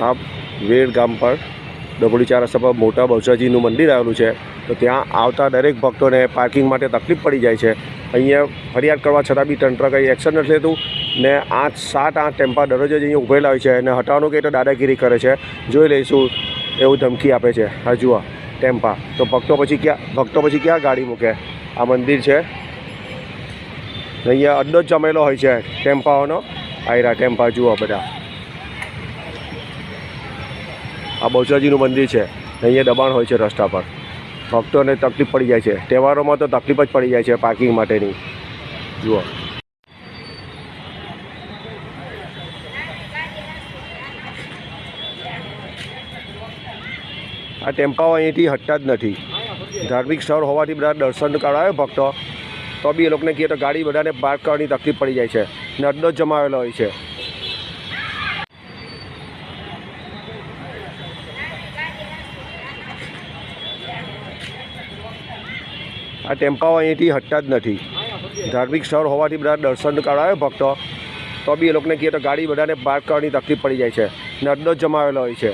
આ વેડ ગામ પર ડભોળી 4 રસ્તા પર મોટા બહુચરાજીનું મંદિર આવેલું છે, તો ત્યાં આવતા દરેક ભક્તોને પાર્કિંગ માટે તકલીફ પડી જાય છે। અહીંયા ફરિયાદ કરવા છતાં બી તંત્ર કંઈ એક્શન નથી લેતું ને 7-8 ટેમ્પા દરરોજ જ અહીંયા ઊભેલા હોય છે અને હટાવવાનું કંઈ તો દાદાગીરી કરે છે। જોઈ લઈશું એવું ધમકી આપે છે। હા જુઓ ટેમ્પા, તો ભક્તો પછી ક્યાં ગાડી મૂકે? આ મંદિર છે, અહીંયા અડ્ડો જ જમેલો હોય છે ટેમ્પાઓનો। આયરા ટેમ્પા જુઓ બધા। આ બહુચરાજીનું મંદિર છે, અહીંયા દબાણ હોય છે રસ્તા પર, ભક્તોને તકલીફ પડી જાય છે। તહેવારોમાં તો તકલીફ જ પડી જાય છે પાર્કિંગ માટેની। જુઓ આ ટેમ્પાઓ અહીંથી હટતા જ નથી। ધાર્મિક સ્થળ હોવાથી બધા દર્શન કરાવે ભક્તો, તો બી એ લોકોને કહીએ તો ગાડી બધાને પાર્ક કરવાની તકલીફ પડી જાય છે ને અડ્ડો જ જમાવેલો હોય છે। આ ટેમ્પાઓ અહીંથી હટતા જ નથી। ધાર્મિક સ્થળ હોવાથી બધા દર્શન કરાવે ભક્તો, તો બી એ લોકોને કહીએ તો ગાડી બધાને પાર્ક કરવાની તકલીફ પડી જાય છે ને અડ્ડો જ જમાવેલો હોય છે।